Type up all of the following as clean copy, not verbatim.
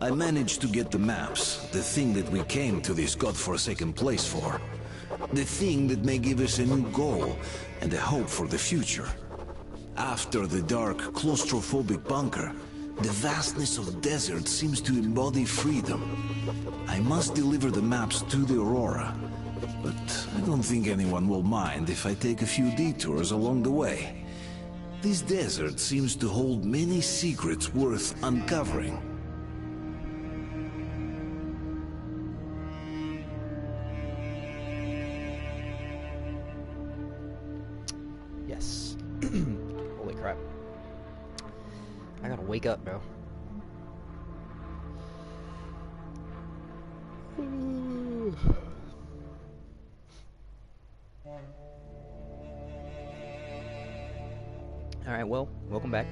I managed to get the maps, the thing that we came to this godforsaken place for. The thing that may give us a new goal and a hope for the future. After the dark, claustrophobic bunker, the vastness of desert seems to embody freedom. I must deliver the maps to the Aurora, but I don't think anyone will mind if I take a few detours along the way. This desert seems to hold many secrets worth uncovering. Yes. Holy crap. I gotta wake up, bro. Alright, well, welcome back.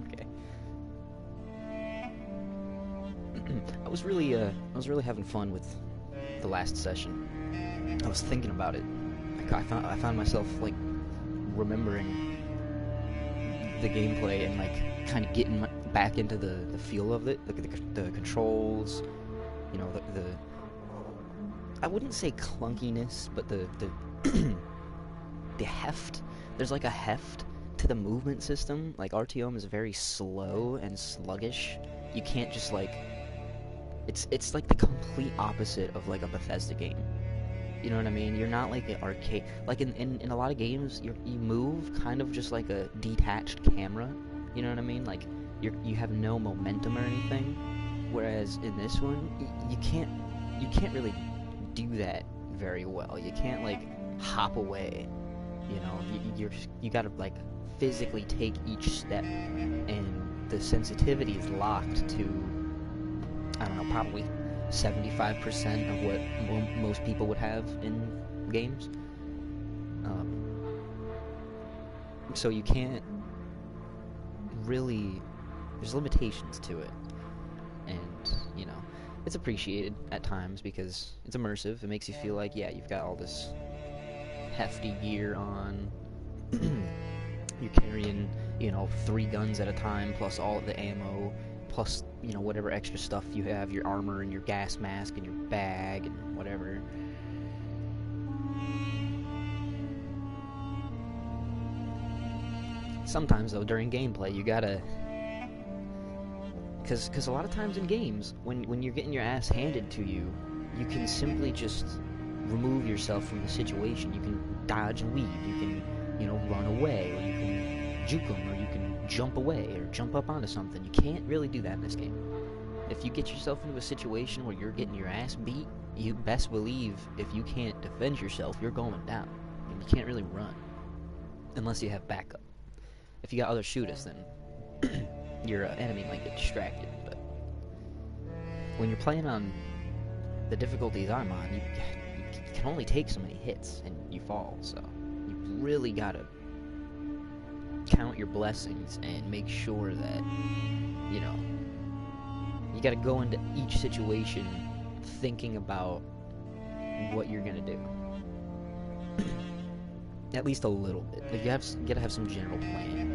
Okay. I was really having fun with the last session. I was thinking about it. I found myself like remembering the gameplay and like kind of getting back into the feel of it, like the controls, you know, the I wouldn't say clunkiness, but the the heft. There's like a heft to the movement system. Like RTOM is very slow and sluggish. You can't just like it's like the complete opposite of like a Bethesda game. You know what I mean? You're not like an arcade. Like in a lot of games, you move kind of just like a detached camera. You know what I mean? Like you have no momentum or anything. Whereas in this one, you can't really do that very well. You can't like hop away. You know, you gotta like physically take each step, and the sensitivity is locked to, I don't know, probably 75% of what most people would have in games. So you can't really, there's limitations to it. And, you know, it's appreciated at times because it's immersive. It makes you feel like, yeah, you've got all this hefty gear on. You're carrying, you know, 3 guns at a time, plus all of the ammo, plus, you know, whatever extra stuff you have, your armor and your gas mask and your bag and whatever. Sometimes, though, during gameplay, you gotta... Because a lot of times in games, when you're getting your ass handed to you, you can simply just remove yourself from the situation. You can dodge and weave, you can, you know, run away, or you can juke them, or you can jump away, or jump up onto something. You can't really do that in this game. If you get yourself into a situation where you're getting your ass beat, you best believe if you can't defend yourself, you're going down. And you can't really run. Unless you have backup. If you got other shooters, then your enemy might get distracted. But when you're playing on the difficulties I'm on, you can only take so many hits, and you fall. So you really gotta count your blessings and make sure that, you know, you gotta go into each situation thinking about what you're gonna do. At least a little bit. Like you gotta have some general plan.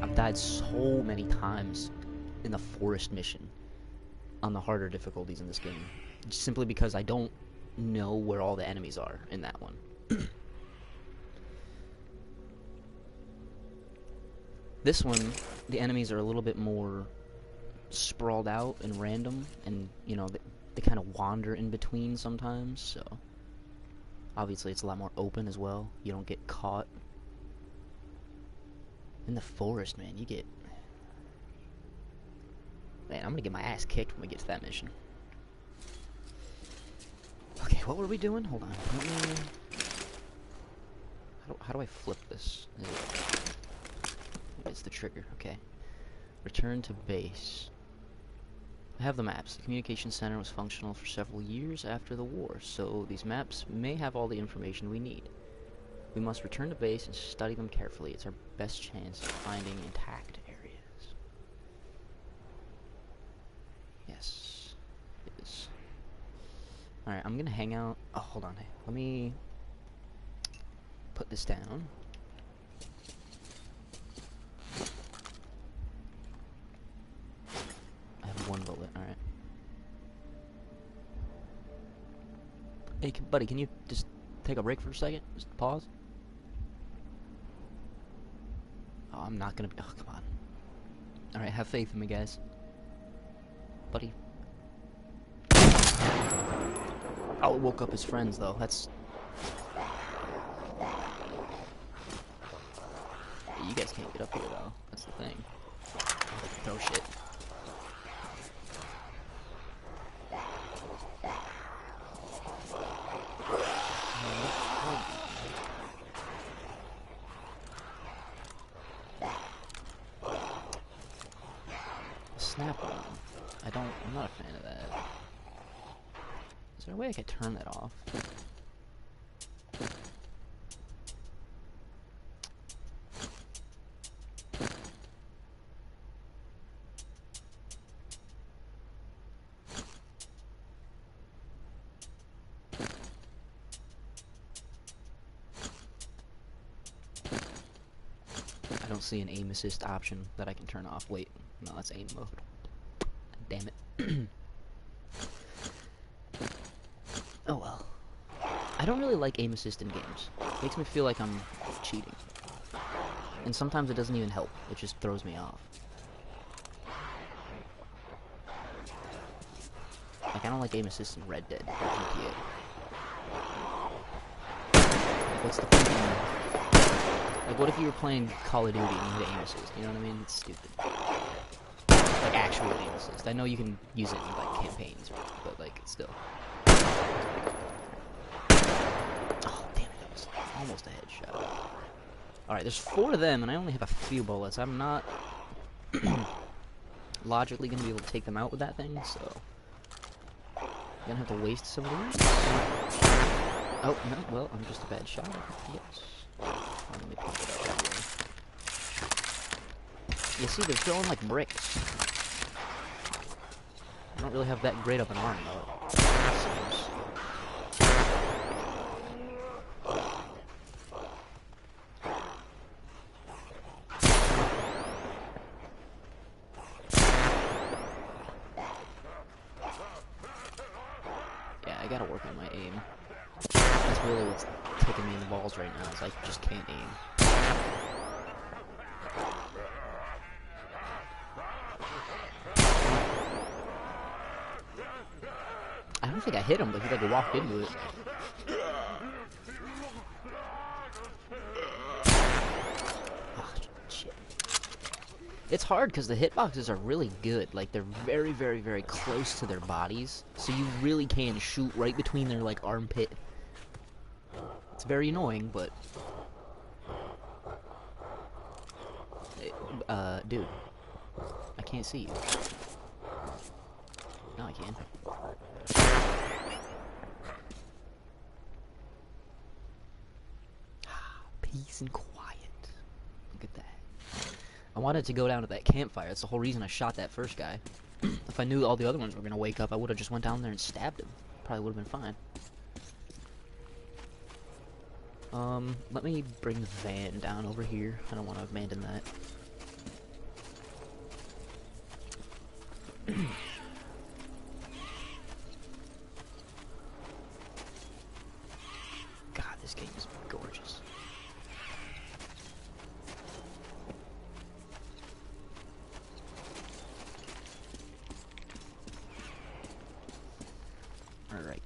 I've died so many times in the forest mission on the harder difficulties in this game, simply because I don't know where all the enemies are in that one. This one, the enemies are a little bit more sprawled out and random, and, you know, they kind of wander in between sometimes, so obviously it's a lot more open as well. You don't get caught. In the forest, man, you get... Man, I'm gonna get my ass kicked when we get to that mission. Okay, what were we doing? Hold on. Let me... How do I flip this? It's the trigger. Okay. Return to base. I have the maps. The communication center was functional for several years after the war, so these maps may have all the information we need. We must return to base and study them carefully. It's our best chance of finding intact areas. Yes, it is. Alright, I'm gonna hang out. Oh, hold on. Let me put this down. I have one bullet, alright. Hey, buddy, can you just take a break for a second? Just pause. Oh, I'm not gonna be. Oh, come on. Alright, have faith in me, guys. Buddy. Oh, it woke up his friends, though. That's. You guys can't get up here, though. That's the thing. Throw shit. Snap on. I'm not a fan of that. Is there a way I could turn that off? I don't see an aim assist option that I can turn off. Wait, no, that's aim mode. Damn it. Oh well. I don't really like aim assist in games. It makes me feel like I'm cheating. And sometimes it doesn't even help. It just throws me off. Like, I don't like aim assist in Red Dead or GTA. Like, what's the point? Like, what if you were playing Call of Duty and you had aim assist? You know what I mean? It's stupid. Like, actual aim assist. I know you can use it in, like, campaigns, but, like, still. Oh, damn it. That was almost a headshot. Alright, there's 4 of them, and I only have a few bullets. I'm not logically going to be able to take them out with that thing, so I'm going to have to waste some of these. Oh, no, well, I'm just a bad shot. Yes. Let me pick it up. You see, they're throwing like bricks. I don't really have that great of an arm, though. Yeah, I gotta work on my aim. That's really what's kicking me in the balls right now, is I just can't aim. I don't think I hit him, but he like walked into it. Oh, shit. It's hard because the hitboxes are really good. Like, they're very, very, very close to their bodies, so you really can shoot right between their like armpit. It's very annoying, but dude, I can't see you. No, I can. Peace and quiet. Look at that. I wanted to go down to that campfire. That's the whole reason I shot that first guy. If I knew all the other ones were gonna wake up, I would have just went down there and stabbed him. Probably would have been fine. Let me bring the van down over here. I don't want to abandon that. God, this game is gorgeous. Alright.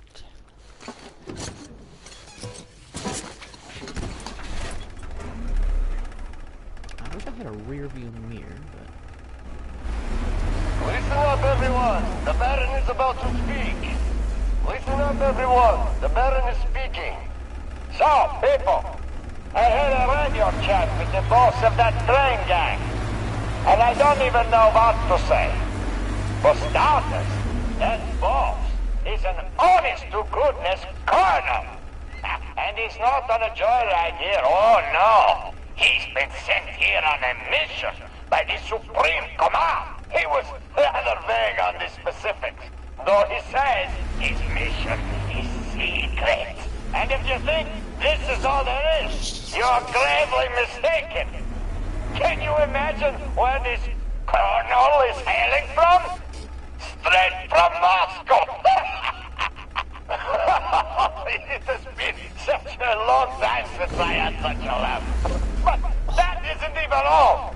I wish I had a rear view mirror, but... Listen up, everyone. The Baron is about to speak. Listen up, everyone. The Baron is speaking. So, people, I had a radio chat with the boss of that train gang, and I don't even know what to say. For starters, that boss is an honest-to-goodness colonel. And he's not on a joyride here, oh no. He's been sent here on a mission by the Supreme Command. He was rather vague on the specifics, though he says his mission is secret. And if you think this is all there is, you're gravely mistaken. Can you imagine where this colonel is hailing from? Straight from Moscow! It has been such a long time since I had such a laugh. But that isn't even all.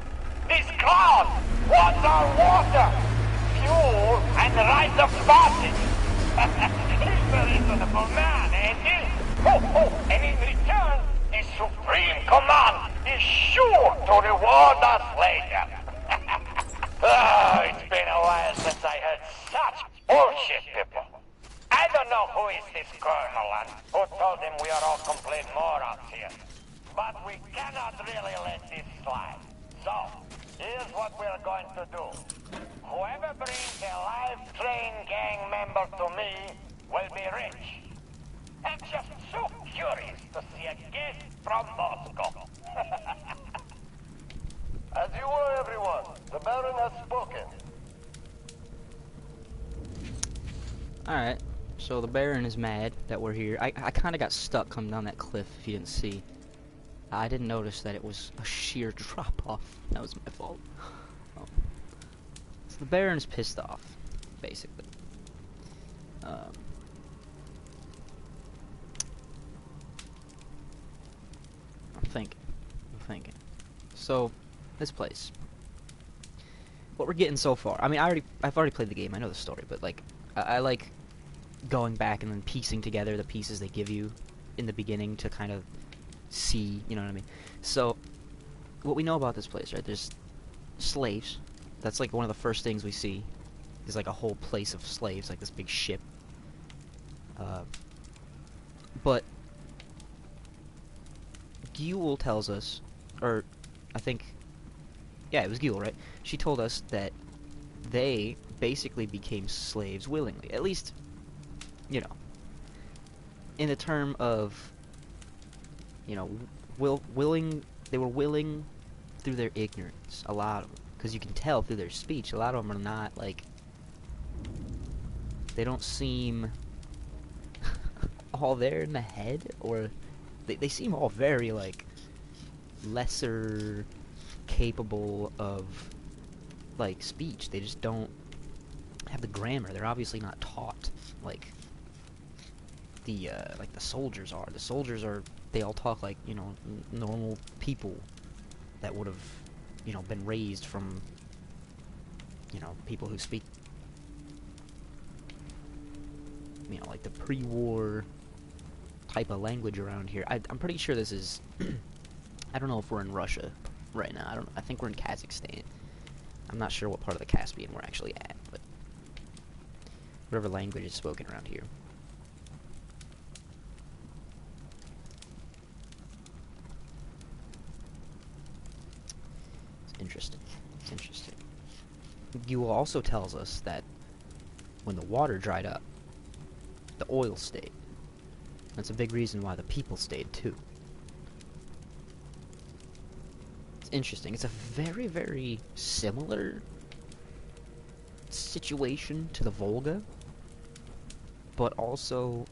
These clouds want our water, fuel, and right of passage. He's a reasonable man, ain't he? And in return, the Supreme Command is sure to reward us later. It's been a while since I heard such bullshit, people. I don't know who is this colonel and who told him we are all complete morons here. But we cannot really let this slide. So, here's what we're going to do. Whoever brings a live train gang member to me will be rich. I'm just so curious to see a guest from Moscow. As you were, everyone, the Baron has spoken. Alright, so the Baron is mad that we're here. I kind of got stuck coming down that cliff, if you didn't see. I didn't notice that it was a sheer drop-off. That was my fault. So the Baron is pissed off, basically. I'm thinking. So, this place. What we're getting so far. I mean, I've already played the game. I know the story, but like, I like going back and then piecing together the pieces they give you in the beginning to kind of see, you know what I mean? So, what we know about this place, right? There's slaves. That's like one of the first things we see. Is like a whole place of slaves, like this big ship. But Guel tells us, or I think, yeah, it was Guel, right? She told us that they basically became slaves willingly. At least, you know, in the term of, you know, they were willing through their ignorance, a lot of them. Because you can tell through their speech, a lot of them are not, like, they don't seem all there in the head, or they seem all very, like, lesser capable of, like, speech. They just don't have the grammar. They're obviously not taught, like the soldiers are. The soldiers are, they all talk like, you know, normal people that would have, you know, been raised from, you know, people who speak, you know, like the pre-war type of language around here. I'm pretty sure this is, I don't know if we're in Russia right now. I think we're in Kazakhstan. I'm not sure what part of the Caspian we're actually at, but whatever language is spoken around here. It's interesting. It's interesting. Guel also tells us that when the water dried up, the oil stayed. That's a big reason why the people stayed too. It's interesting. It's a very, very similar situation to the Volga, but also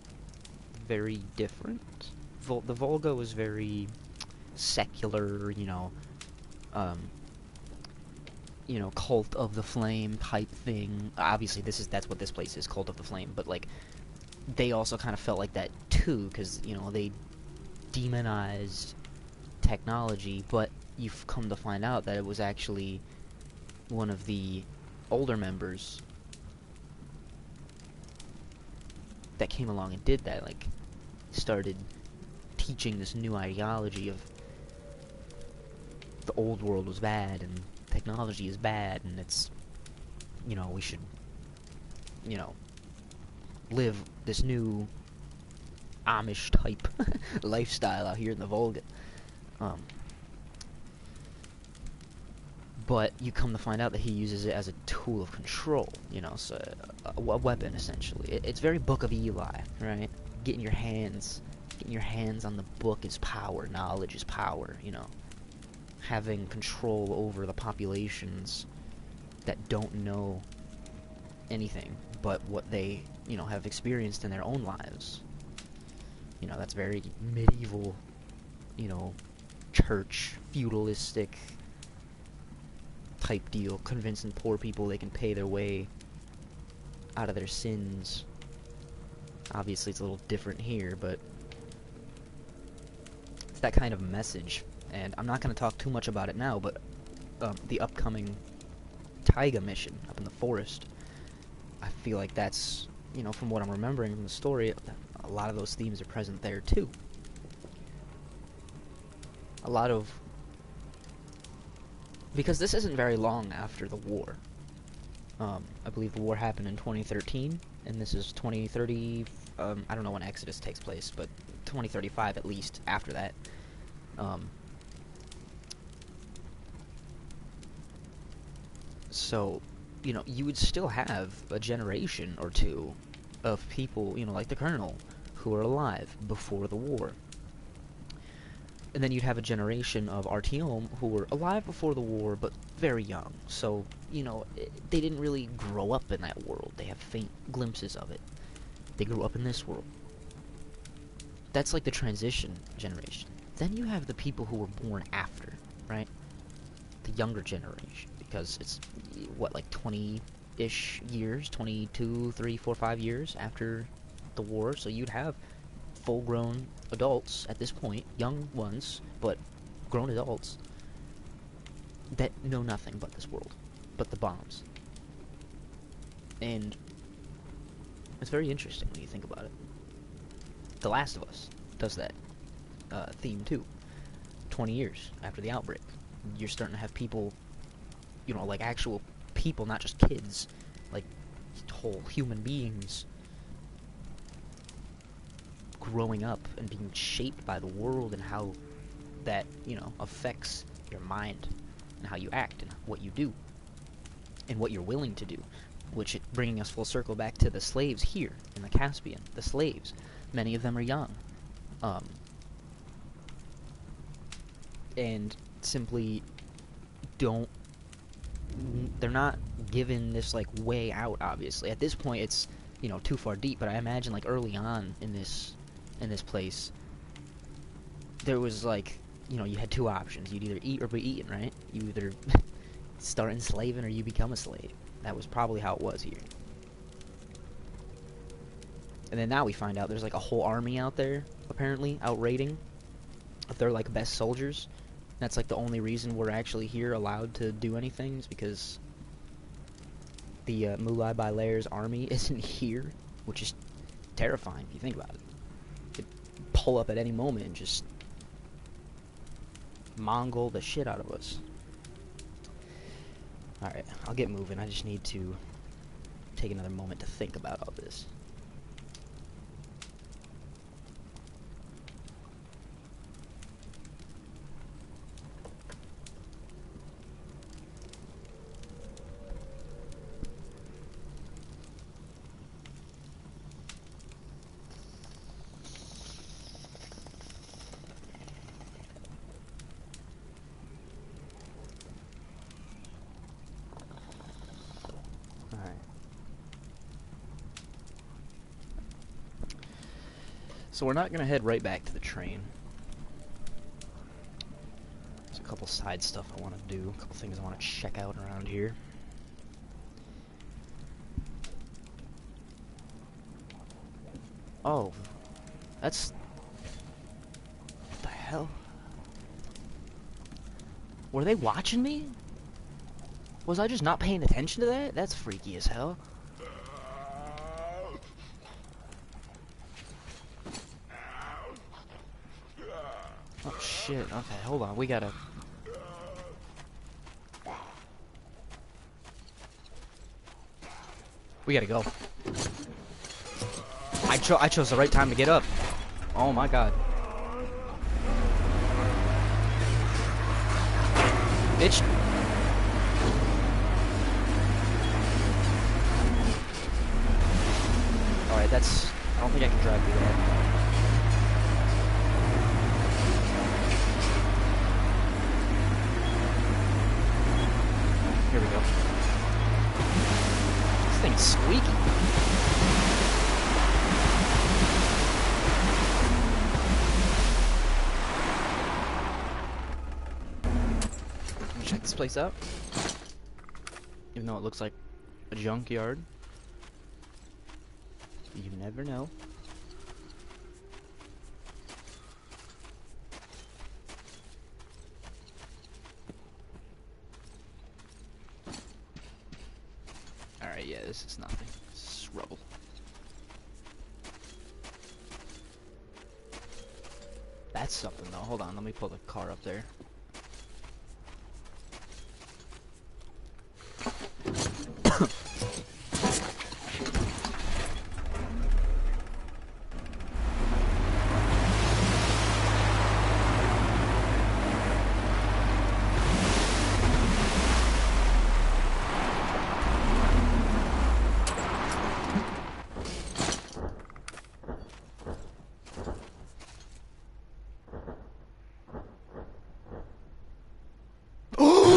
very different. The Volga was very secular, you know, cult of the flame type thing. Obviously, that's what this place is, cult of the flame. But like, they also kind of felt like that too, because you know they demonized technology. But you've come to find out that it was actually one of the older members that came along and did that. Like, started teaching this new ideology of the old world was bad and technology is bad, and it's, you know, we should, you know, live this new Amish type lifestyle out here in the Volga. But you come to find out that he uses it as a tool of control, you know, so a weapon essentially. It's very Book of Eli, right? getting your hands on the book is power, knowledge is power, you know. Having control over the populations that don't know anything but what they, you know, have experienced in their own lives. You know, that's very medieval, you know, church, feudalistic type deal, convincing poor people they can pay their way out of their sins. Obviously it's a little different here, but it's that kind of message. And I'm not going to talk too much about it now, but the upcoming taiga mission up in the forest, I feel like that's, you know, from what I'm remembering from the story, a lot of those themes are present there too. A lot of... because this isn't very long after the war. I believe the war happened in 2013, and this is 2030, I don't know when Exodus takes place, but 2035 at least after that. So, you know, you would still have a generation or two of people, you know, like the Colonel, who are alive before the war. And then you'd have a generation of Artyom who were alive before the war, but very young. So, you know, they didn't really grow up in that world. They have faint glimpses of it. They grew up in this world. That's like the transition generation. Then you have the people who were born after, right? The younger generation. Because it's, what, like 20-ish years? 22, 3, 4, 5 years after the war. So you'd have full-grown adults at this point, young ones, but grown adults, that know nothing but this world, but the bombs. And it's very interesting when you think about it. The Last of Us does that theme too. 20 years after the outbreak, you're starting to have people, you know, like actual people, not just kids, like whole human beings growing up and being shaped by the world and how that, you know, affects your mind and how you act and what you do and what you're willing to do, which bringing us full circle back to the slaves here in the Caspian. The slaves, many of them are young, and simply they're not given this like way out. Obviously at this point it's, you know, too far deep, but I imagine like early on in this place there was like, you know, you had two options. You'd either eat or be eaten, right? You either start enslaving or you become a slave. That was probably how it was here. And then now we find out there's like a whole army out there apparently out raiding. If they're like best soldiers, that's like the only reason we're actually here allowed to do anything is because the Mulai Bailar's army isn't here, which is terrifying if you think about it. Could pull up at any moment and just Mongol the shit out of us. Alright, I'll get moving. I just need to take another moment to think about all this. So we're not going to head right back to the train. There's a couple side stuff I want to do, a couple things I want to check out around here. Oh, that's... what the hell? Were they watching me? Was I just not paying attention to that? That's freaky as hell. Oh shit, okay, hold on, we gotta... we gotta go. I chose the right time to get up. Oh my god. Bitch. Alright, that's... I don't think I can drive through that. fucking squeaky. Let me check this place out. Even though it looks like a junkyard, you never know. Alright, yeah, this is nothing. This is rubble. That's something though. Hold on, let me pull the car up there.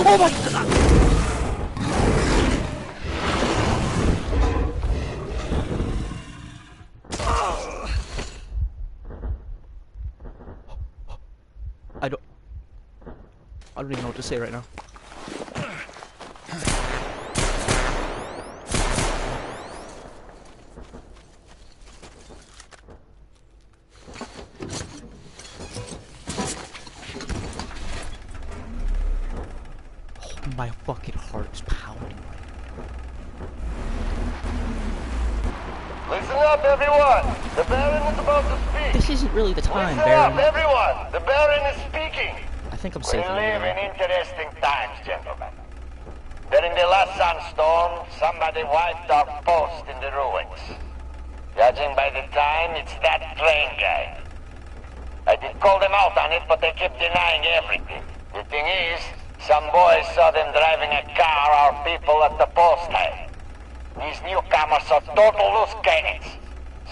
Oh my god! I don't even know what to say right now. Oh, my fucking heart is pounding. Listen up, everyone! The Baron is about to speak! This isn't really the time, Listen Baron. up, everyone! The Baron is speaking! I think I'm We safe live in in interesting times, gentlemen. During the last sandstorm, somebody wiped our post in the ruins. Judging by the time, it's that train guy. I did call them out on it, but they kept denying everything. The thing is, some boys saw them driving a car our people at the post had. These newcomers are total loose cannons,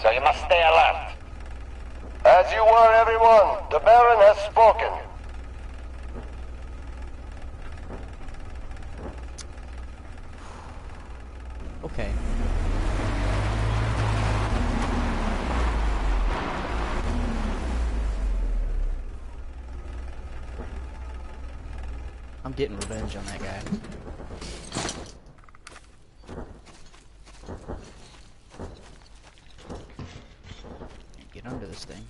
so you must stay alert. As you were, everyone, the Baron has spoken. Okay. I'm getting revenge on that guy. Get under this thing.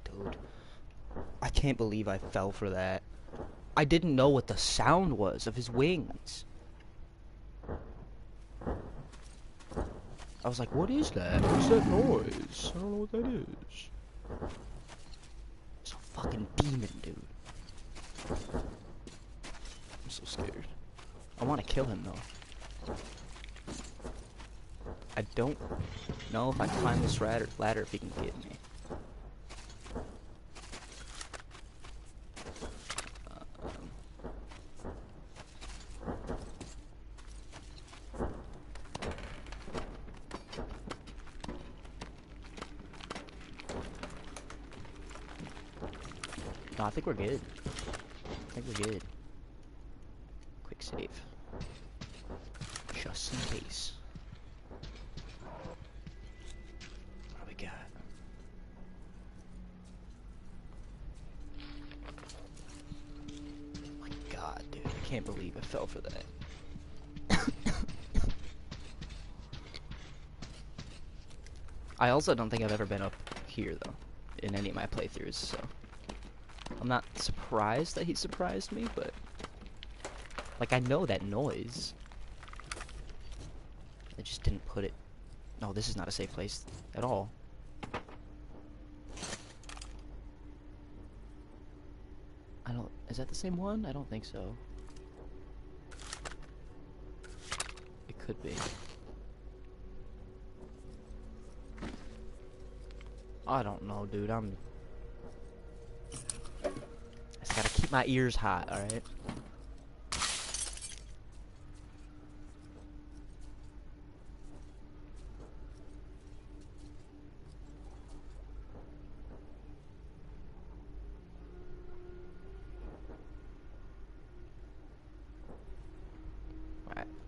Dude, I can't believe I fell for that. I didn't know what the sound was of his wings. I was like, what is that? What's that noise? I don't know what that is. It's a fucking demon, dude. I'm so scared. I want to kill him, though. I don't know if I climb this ladder if he can get me. No, I think we're good. I think we're good. Quick save. Just in case. What do we got? My god, dude. I can't believe I fell for that. I also don't think I've ever been up here, though, in any of my playthroughs, so... I'm not surprised that he surprised me, but... Like, I know that noise. I just didn't put it... No, this is not a safe place at all. I don't... Is that the same one? I don't think so. It could be. I don't know, dude. I just gotta keep my ears hot, alright?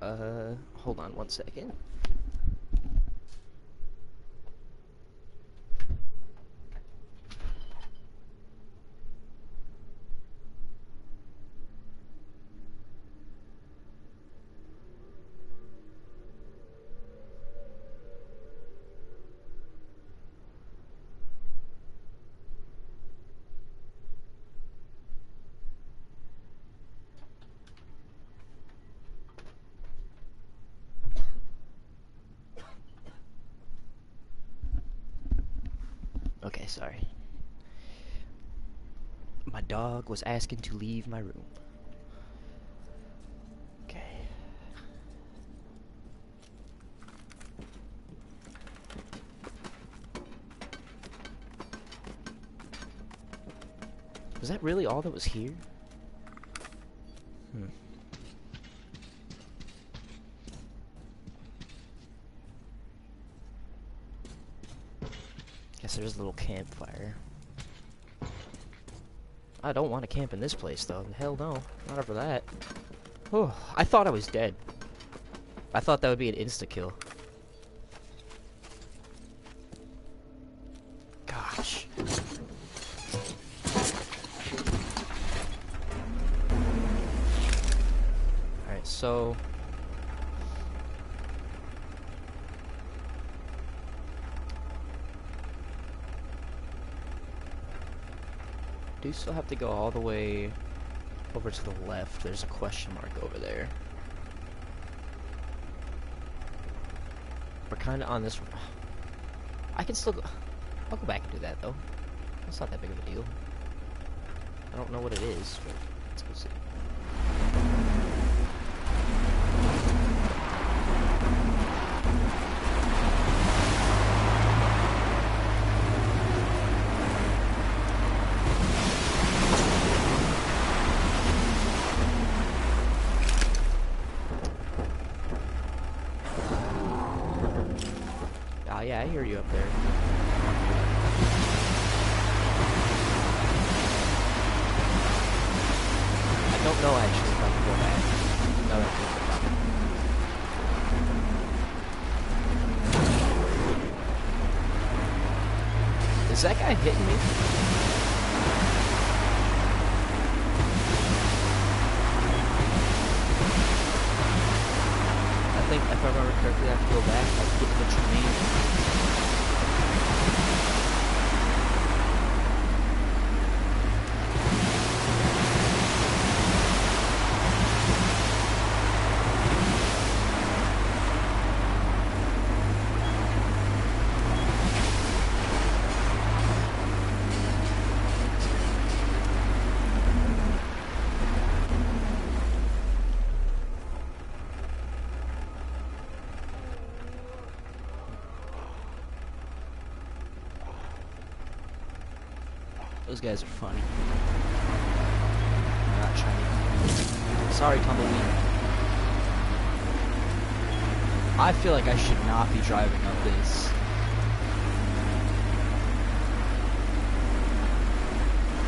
Hold on one second. Okay, sorry. My dog was asking to leave my room. Okay. Was that really all that was here? Guess there's a little campfire. I don't want to camp in this place, though. Hell no. Not over that. Oh, I thought I was dead. I thought that would be an insta-kill. Gosh. Alright, so... do still have to go all the way over to the left. There's a question mark over there. We're kind of on this. I can still go. I'll go back and do that though. It's not that big of a deal. I don't know what it is, but let's go see. Yeah, I hear you up there. I don't know actually if I can go back. No, I can't. Is that guy hitting me? I think if I remember correctly, I have to go back. I have to get to the train. Those guys are funny. I'm not trying to... Sorry, Tumbleweed. I feel like I should not be driving up this.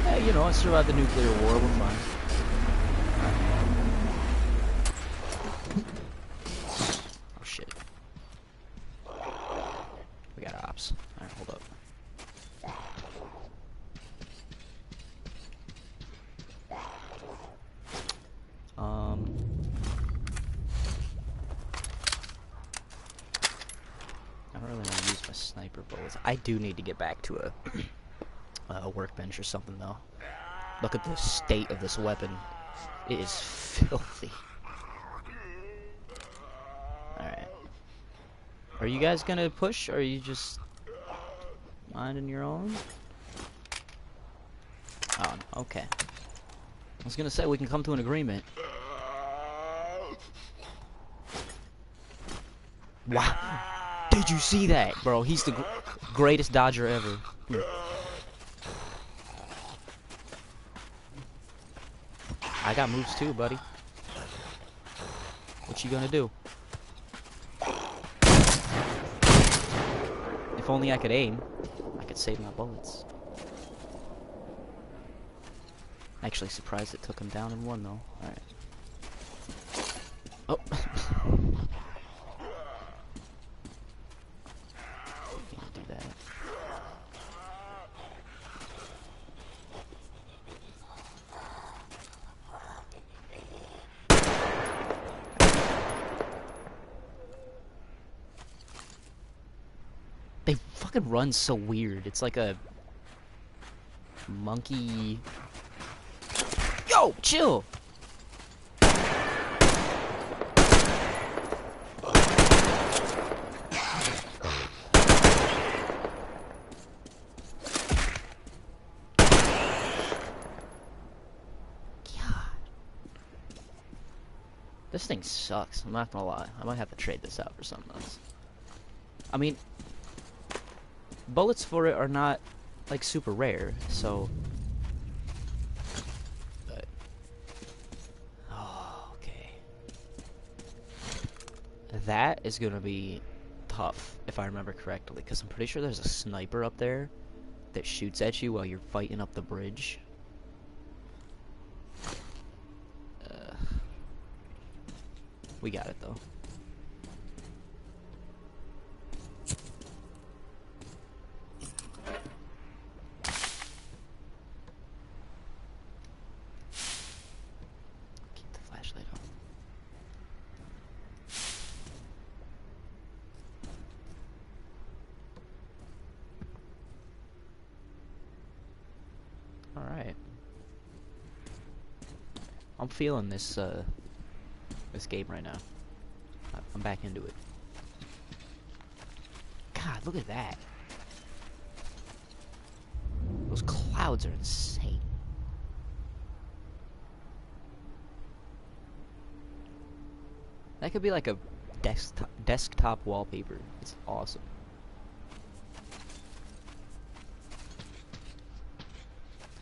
Hey, you know, I survived the nuclear war, we're fine. Oh shit. We got ops. Alright, hold up. I don't really want to use my sniper bullets. I do need to get back to a workbench or something, though. Look at the state of this weapon. It is filthy. Alright. Are you guys gonna push, or are you just minding your own? Oh, okay. I was gonna say, we can come to an agreement. Wow. Did you see that, bro? He's the greatest dodger ever. Here. I got moves too, buddy. What you gonna do? If only I could aim, I could save my bullets. Actually surprised it took him down in one though. Alright. Oh. They fucking run so weird. It's like a monkey. Yo, chill. This thing sucks, I'm not gonna lie. I might have to trade this out for something else. I mean, bullets for it are not, like, super rare, so... But... Oh, okay. That is gonna be tough, if I remember correctly, because I'm pretty sure there's a sniper up there that shoots at you while you're fighting up the bridge. We got it, though. Keep the flashlight on. Alright. I'm feeling this, this game right now. I'm back into it. God, look at that. Those clouds are insane. That could be like a desktop wallpaper. It's awesome.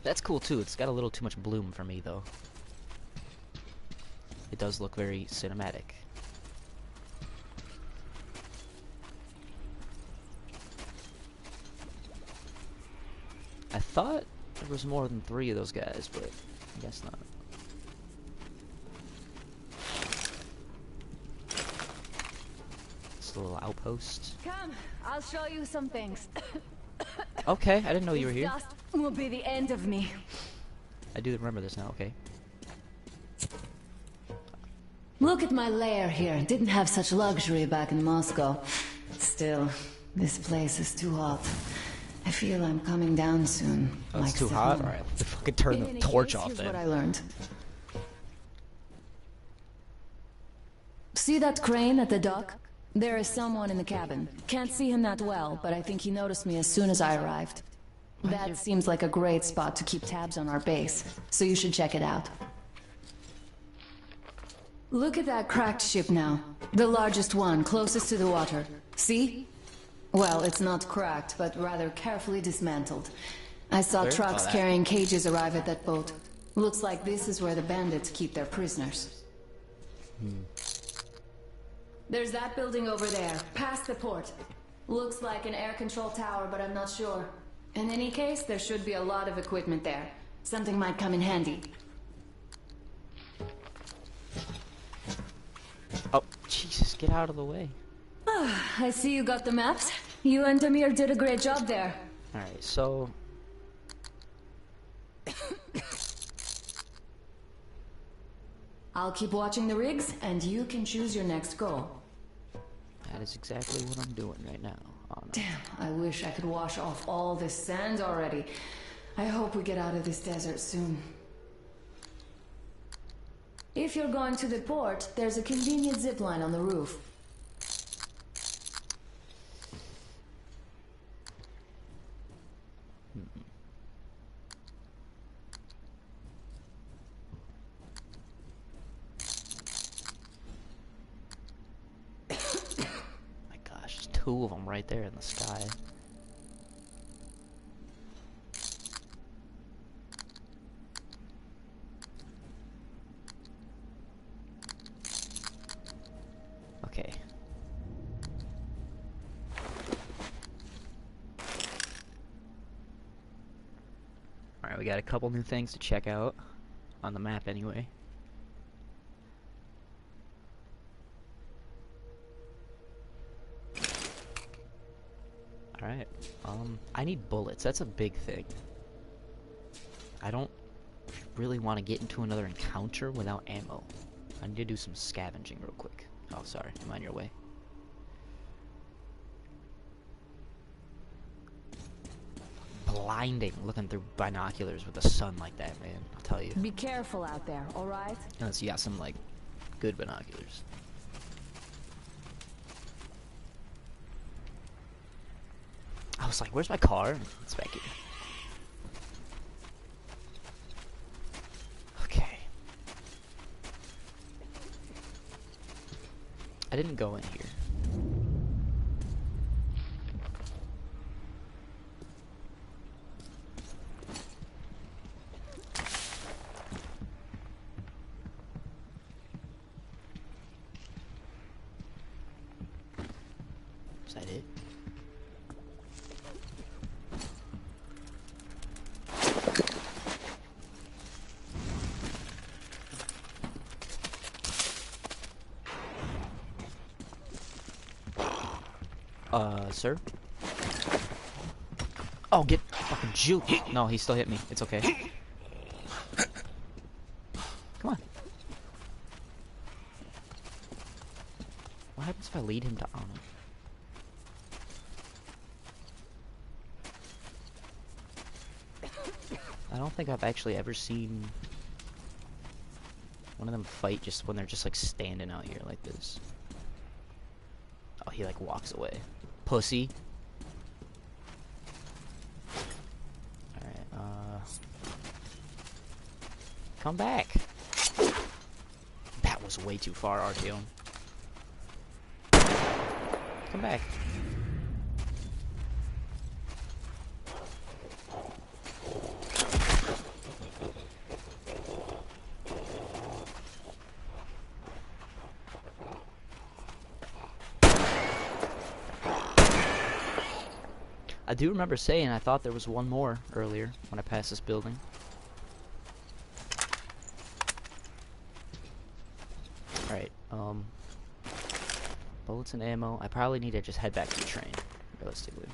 That's cool too. It's got a little too much bloom for me though. It does look very cinematic. I thought there was more than 3 of those guys, but I guess not. It's a little outpost. Come, I'll show you some things. Okay, I didn't know you were here. This dust will be the end of me. I do remember this now, okay. Look at my lair here. Didn't have such luxury back in Moscow. Still, this place is too hot. I feel I'm coming down soon. Oh, it's too hot? Alright, let's fucking turn the torch off then. Here's what I learned. See that crane at the dock? There is someone in the cabin. Can't see him that well, but I think he noticed me as soon as I arrived. That seems like a great spot to keep tabs on our base, so you should check it out. Look at that cracked ship now. The largest one, closest to the water. See? Well, it's not cracked, but rather carefully dismantled. I saw trucks carrying cages arrive at that boat. Looks like this is where the bandits keep their prisoners. There's that building over there, past the port. Looks like an air control tower, but I'm not sure. In any case, there should be a lot of equipment there. Something might come in handy. Oh, Jesus, get out of the way. I see you got the maps. You and Amir did a great job there. Alright, so... I'll keep watching the rigs, and you can choose your next goal. That is exactly what I'm doing right now. Oh, no. Damn, I wish I could wash off all this sand already. I hope we get out of this desert soon. If you're going to the port, there's a convenient zipline on the roof. My gosh, there's 2 of them right there in the sky. Okay. Alright, we got a couple new things to check out on the map anyway. Alright, I need bullets. That's a big thing. I don't really want to get into another encounter without ammo. I need to do some scavenging real quick. Oh, sorry. I'm on your way. blinding looking through binoculars with the sun like that, man. I'll tell you. Be careful out there, alright? Unless you got some, like, good binoculars. I was like, where's my car? It's back here. Okay. I didn't go in here. Is that it? Sir? Oh, get fucking juked. No, he still hit me. It's okay. Come on. What happens if I lead him to honor? I don't think I've actually ever seen one of them fight just when they're just like standing out here like this. Oh, he like walks away. Pussy. Alright, come back. That was way too far, Artyom. Come back. I do remember saying I thought there was one more earlier when I passed this building. Alright, bullets and ammo. I probably need to just head back to the train, realistically.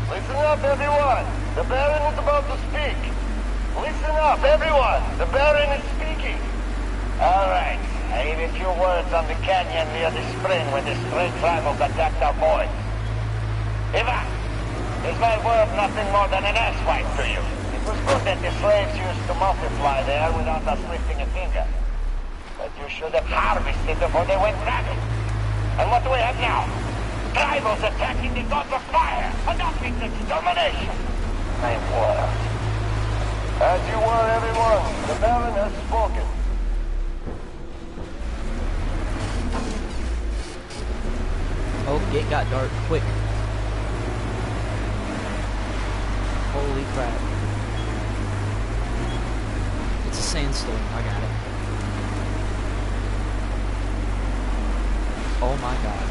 Listen up, everyone. The Baron is about to speak. Listen up, everyone. The Baron is speaking. All right. I hear a few words on the canyon near the spring when the stray tribals attacked our boys. Ivan, is my word nothing more than an asswipe to you? It was good that the slaves used to multiply there without us lifting a finger. But you should have harvested before they went rabid. And what do we have now? Tribals attacking the gods of fire, adopting extermination. My word. As you were, everyone, the Baron has spoken. Oh, it got dark quick. Holy crap. It's a sandstorm, I got it. Oh my god.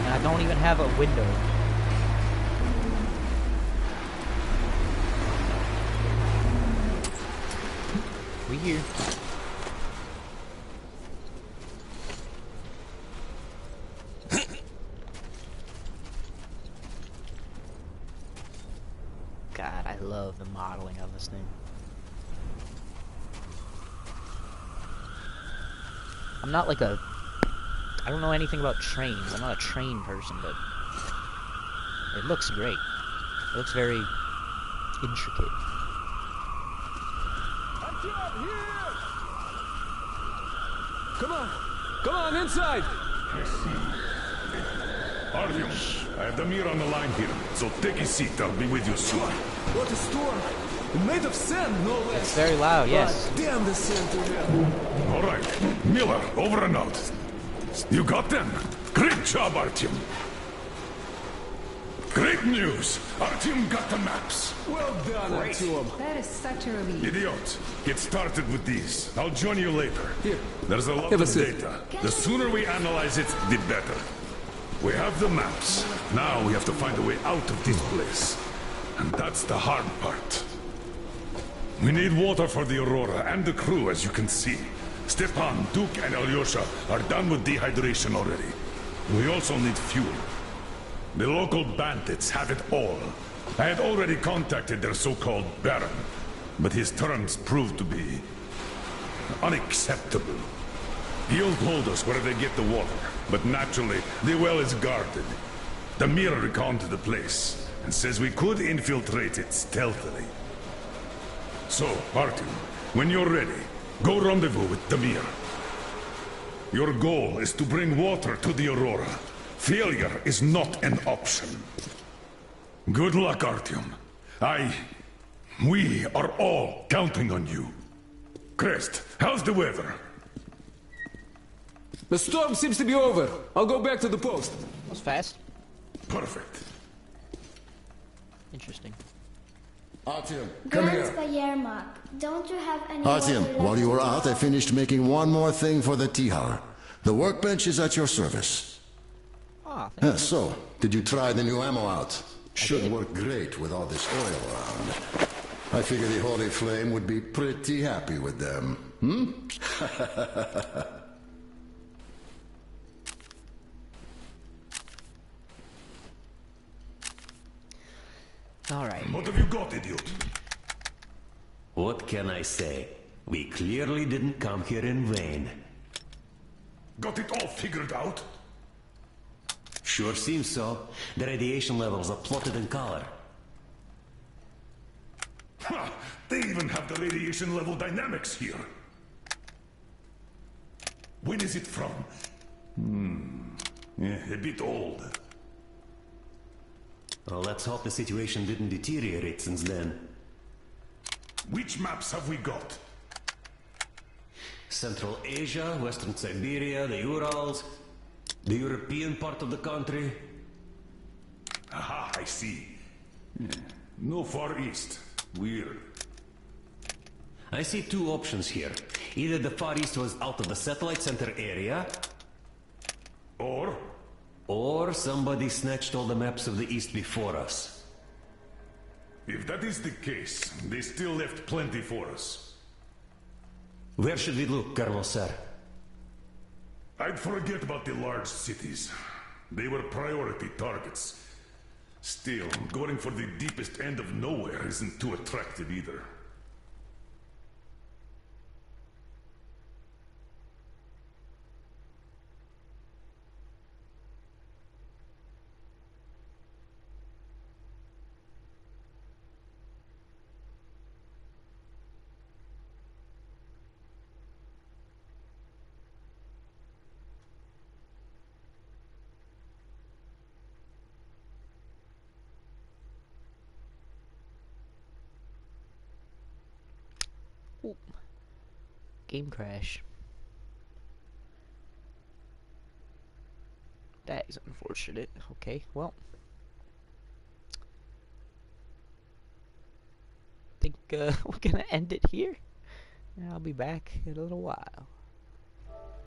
And I don't even have a window. We here. God, I love the modeling of this thing. I'm not like a... I don't know anything about trains. I'm not a train person, but... it looks great. It looks very intricate. Come on, inside! Artyom, I have Damir on the line here, so take a seat. I'll be with you soon. What a storm! Made of sand, no less. It's very loud, yes. God damn the sand to hell. All right, Miller, over and out. You got them? Great job, Artyom. Great news! Artyom got the maps. Well done, Artyom. That is such a relief. Idiot, get started with these. I'll join you later. Here. There's a lot Have a of seat. data. The sooner we analyze it, the better. We have the maps. Now we have to find a way out of this place. And that's the hard part. We need water for the Aurora and the crew, as you can see. Stepan, Duke, and Alyosha are done with dehydration already. We also need fuel. The local bandits have it all. I had already contacted their so-called Baron, but his terms proved to be unacceptable. He'll told us where they get the water, but naturally, the well is guarded. The mirror reconnaissed the place, and says we could infiltrate it stealthily. So, Artyom, when you're ready, go rendezvous with Damir. Your goal is to bring water to the Aurora. Failure is not an option. Good luck, Artyom. We are all counting on you. Crest, how's the weather? The storm seems to be over. I'll go back to the post. That was fast. Perfect. Interesting. Artyom, come here. Grandpa Yermak, don't you have any Artyom, water while left you were to out, I draw? finished making one more thing for the Tihar. The workbench is at your service. Ah, thank you. So, did you try the new ammo out? Should work great with all this oil around. I figure the Holy Flame would be pretty happy with them. All right. What have you got, idiot? What can I say? We clearly didn't come here in vain. Got it all figured out? Sure seems so. The radiation levels are plotted in color. Ha! They even have the radiation level dynamics here. When is it from? A bit old. Well, let's hope the situation didn't deteriorate since then. Which maps have we got? Central Asia, Western Siberia, the Urals, the European part of the country. Aha, I see. No Far East. Weird. I see two options here. Either the Far East was out of the satellite center area, or somebody snatched all the maps of the East before us. If that is the case, they still left plenty for us. Where should we look, Colonel Sir? I'd forget about the large cities. They were priority targets. Still, going for the deepest end of nowhere isn't too attractive either. Ooh. Game crash. That is unfortunate. Okay, well. I think we're gonna end it here. I'll be back in a little while.